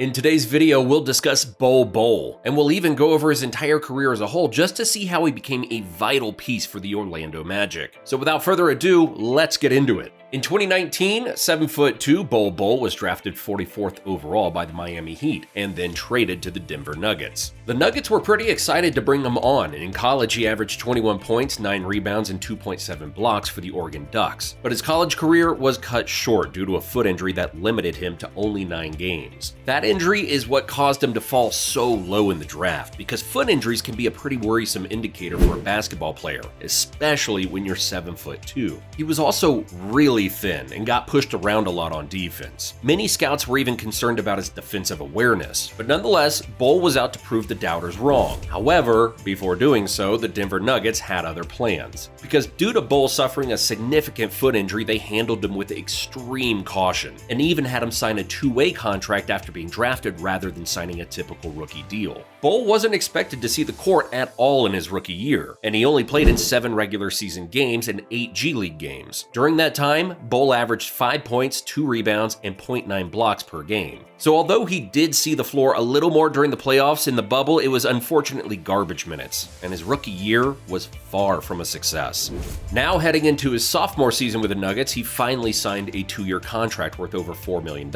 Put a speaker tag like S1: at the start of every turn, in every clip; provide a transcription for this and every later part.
S1: In today's video, we'll discuss Bol Bol, and we'll even go over his entire career as a whole just to see how he became a vital piece for the Orlando Magic. So without further ado, let's get into it. In 2019, 7'2" Bol Bol was drafted 44th overall by the Miami Heat and then traded to the Denver Nuggets. The Nuggets were pretty excited to bring him on, and in college he averaged 21 points, 9 rebounds, and 2.7 blocks for the Oregon Ducks. But his college career was cut short due to a foot injury that limited him to only 9 games. That injury is what caused him to fall so low in the draft, because foot injuries can be a pretty worrisome indicator for a basketball player, especially when you're 7'2". He was also really thin and got pushed around a lot on defense. Many scouts were even concerned about his defensive awareness, but nonetheless, Bol was out to prove the doubters wrong. However, before doing so, the Denver Nuggets had other plans. Because due to Bol suffering a significant foot injury, they handled him with extreme caution, and even had him sign a two-way contract after being drafted rather than signing a typical rookie deal. Bol wasn't expected to see the court at all in his rookie year, and he only played in 7 regular season games and 8 G League games. During that time, Bol averaged 5 points, 2 rebounds, and 0.9 blocks per game. So although he did see the floor a little more during the playoffs in the bubble, it was unfortunately garbage minutes, and his rookie year was far from a success. Now heading into his sophomore season with the Nuggets, he finally signed a 2-year contract worth over $4 million.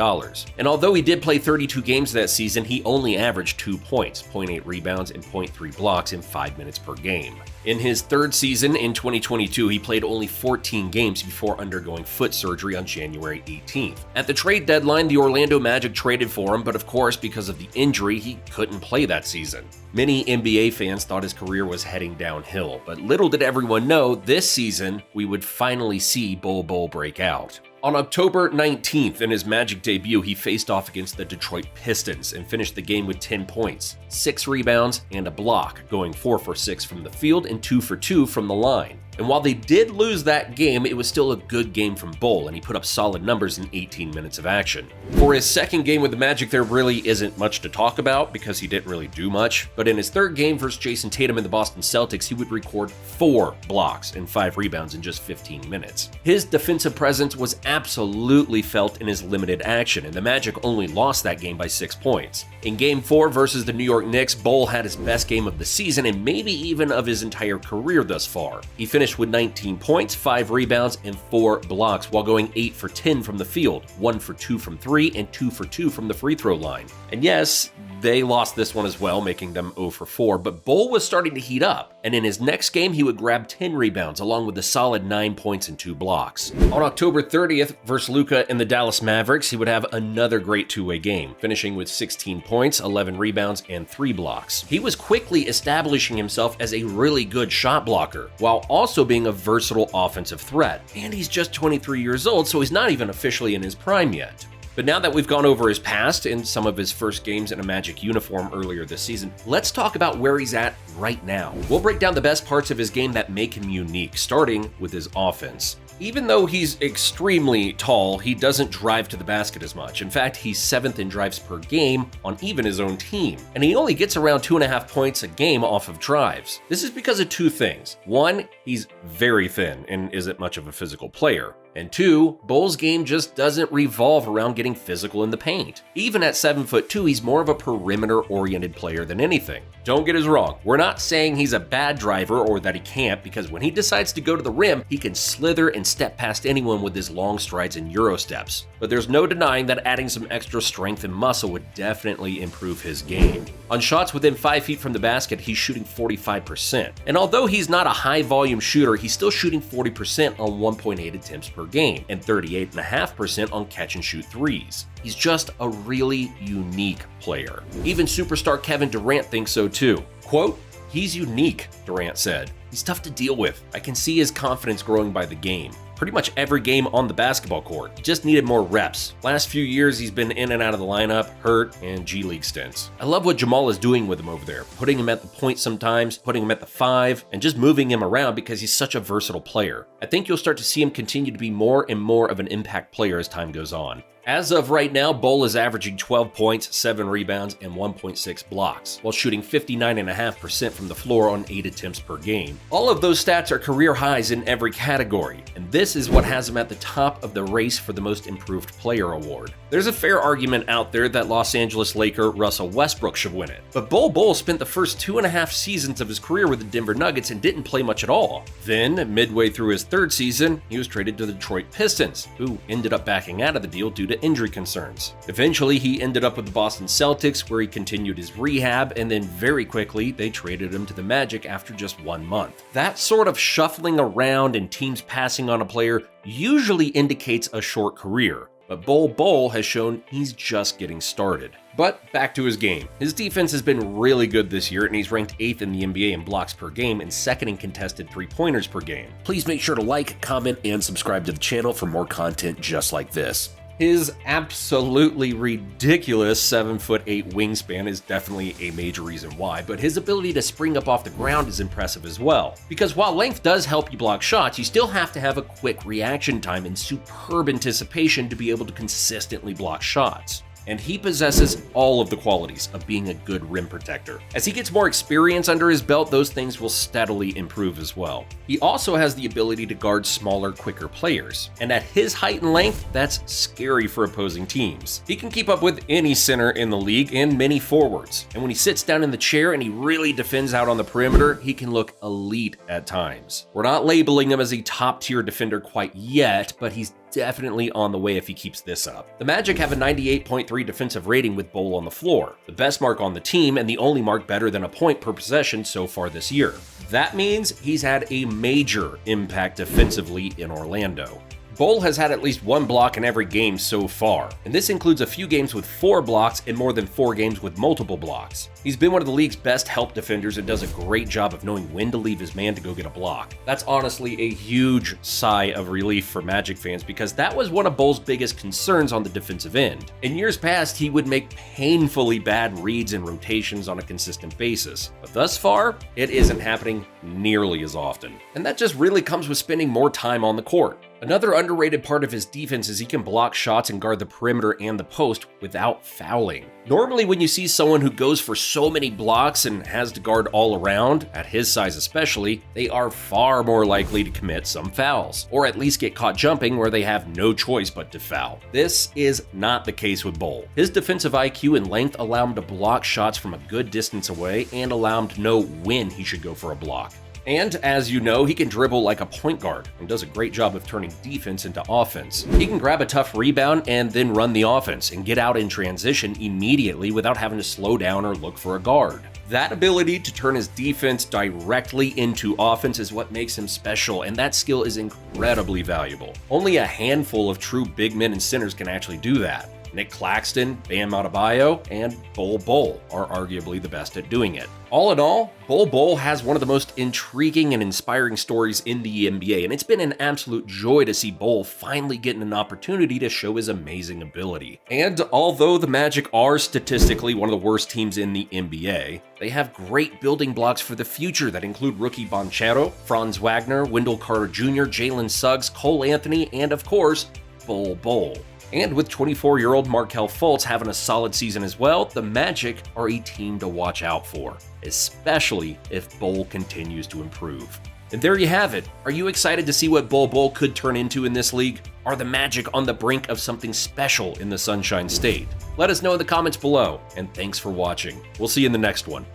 S1: And although he did play 32 games that season, he only averaged 2 points, 0.8 rebounds, and 0.3 blocks in 5 minutes per game. In his third season in 2022, he played only 14 games before undergoing foot surgery on January 18th. At the trade deadline, the Orlando Magic traded for him, but of course, because of the injury, he couldn't play that season. Many NBA fans thought his career was heading downhill, but little did everyone know this season we would finally see Bol Bol break out. On October 19th, in his Magic debut, he faced off against the Detroit Pistons and finished the game with 10 points, 6 rebounds, and a block, going 4 for 6 from the field and 2 for 2 from the line. And while they did lose that game, it was still a good game from Bol, and he put up solid numbers in 18 minutes of action. For his second game with the Magic, there really isn't much to talk about because he didn't really do much, but in his third game versus Jason Tatum and the Boston Celtics, he would record 4 blocks and 5 rebounds in just 15 minutes. His defensive presence was absolutely felt in his limited action, and the Magic only lost that game by 6 points. In Game 4 versus the New York Knicks, Bol had his best game of the season and maybe even of his entire career thus far. He finished with 19 points, 5 rebounds, and 4 blocks while going 8 for 10 from the field, 1 for 2 from 3, and 2 for 2 from the free throw line. And yes, they lost this one as well, making them 0 for 4, but Bol was starting to heat up, and in his next game he would grab 10 rebounds along with a solid 9 points and 2 blocks. On October 30th versus Luka and the Dallas Mavericks, he would have another great two-way game, finishing with 16 points, 11 rebounds, and 3 blocks. He was quickly establishing himself as a really good shot blocker, while also being a versatile offensive threat. And he's just 23 years old, so he's not even officially in his prime yet. But now that we've gone over his past and some of his first games in a Magic uniform earlier this season, let's talk about where he's at right now. We'll break down the best parts of his game that make him unique, starting with his offense. Even though he's extremely tall, he doesn't drive to the basket as much. In fact, he's 7th in drives per game on even his own team. And he only gets around 2.5 points a game off of drives. This is because of 2 things. 1, he's very thin and isn't much of a physical player. And 2, Bol's game just doesn't revolve around getting physical in the paint. Even at 7'2", he's more of a perimeter-oriented player than anything. Don't get us wrong, we're not saying he's a bad driver or that he can't, because when he decides to go to the rim, he can slither and step past anyone with his long strides and Euro steps. But there's no denying that adding some extra strength and muscle would definitely improve his game. On shots within 5 feet from the basket, he's shooting 45%. And although he's not a high-volume shooter, he's still shooting 40% on 1.8 attempts per game and 38.5% on catch-and-shoot threes. He's just a really unique player. Even superstar Kevin Durant thinks so too. Quote, "He's unique," Durant said. "He's tough to deal with. I can see his confidence growing by the game. Pretty much every game on the basketball court. He just needed more reps. Last few years, he's been in and out of the lineup, hurt, and G League stints. I love what Jamal is doing with him over there, putting him at the point sometimes, putting him at the 5, and just moving him around because he's such a versatile player. I think you'll start to see him continue to be more and more of an impact player as time goes on." As of right now, Bol is averaging 12 points, 7 rebounds, and 1.6 blocks, while shooting 59.5% from the floor on 8 attempts per game. All of those stats are career highs in every category, and this is what has him at the top of the race for the Most Improved Player award. There's a fair argument out there that Los Angeles Laker Russell Westbrook should win it, but Bol Bol spent the first 2.5 seasons of his career with the Denver Nuggets and didn't play much at all. Then, midway through his third season, he was traded to the Detroit Pistons, who ended up backing out of the deal due to injury concerns. Eventually, he ended up with the Boston Celtics, where he continued his rehab, and then very quickly, they traded him to the Magic after just 1 month. That sort of shuffling around and teams passing on a player usually indicates a short career, but Bol Bol has shown he's just getting started. But back to his game. His defense has been really good this year, and he's ranked 8th in the NBA in blocks per game and 2nd in contested three-pointers per game.
S2: Please make sure to like, comment, and subscribe to the channel for more content just like this.
S1: His absolutely ridiculous 7'8" wingspan is definitely a major reason why, but his ability to spring up off the ground is impressive as well. Because while length does help you block shots, you still have to have a quick reaction time and superb anticipation to be able to consistently block shots. And he possesses all of the qualities of being a good rim protector. As he gets more experience under his belt, those things will steadily improve as well. He also has the ability to guard smaller, quicker players. And at his height and length, that's scary for opposing teams. He can keep up with any center in the league and many forwards. And when he sits down in the chair and he really defends out on the perimeter, he can look elite at times. We're not labeling him as a top-tier defender quite yet, but he's definitely on the way if he keeps this up. The Magic have a 98.3 defensive rating with Bol on the floor, the best mark on the team and the only mark better than a point per possession so far this year. That means he's had a major impact defensively in Orlando. Bol has had at least 1 block in every game so far, and this includes a few games with 4 blocks and more than 4 games with multiple blocks. He's been one of the league's best help defenders and does a great job of knowing when to leave his man to go get a block. That's honestly a huge sigh of relief for Magic fans because that was one of Bol's biggest concerns on the defensive end. In years past, he would make painfully bad reads and rotations on a consistent basis, but thus far, it isn't happening nearly as often. And that just really comes with spending more time on the court. Another underrated part of his defense is he can block shots and guard the perimeter and the post without fouling. Normally, when you see someone who goes for so many blocks and has to guard all around, at his size especially, they are far more likely to commit some fouls, or at least get caught jumping where they have no choice but to foul. This is not the case with Bol. His defensive IQ and length allow him to block shots from a good distance away and allow him to know when he should go for a block. And as you know, he can dribble like a point guard and does a great job of turning defense into offense. He can grab a tough rebound and then run the offense and get out in transition immediately without having to slow down or look for a guard. That ability to turn his defense directly into offense is what makes him special, and that skill is incredibly valuable. Only a handful of true big men and centers can actually do that. Nick Claxton, Bam Adebayo, and Bol Bol are arguably the best at doing it. All in all, Bol Bol has one of the most intriguing and inspiring stories in the NBA, and it's been an absolute joy to see Bol finally getting an opportunity to show his amazing ability. And although the Magic are statistically one of the worst teams in the NBA, they have great building blocks for the future that include rookie Banchero, Franz Wagner, Wendell Carter Jr., Jalen Suggs, Cole Anthony, and of course, Bol Bol. And with 24-year-old Markelle Fultz having a solid season as well, the Magic are a team to watch out for, especially if Bol continues to improve. And there you have it. Are you excited to see what Bol Bol could turn into in this league? Are the Magic on the brink of something special in the Sunshine State? Let us know in the comments below, and thanks for watching. We'll see you in the next one.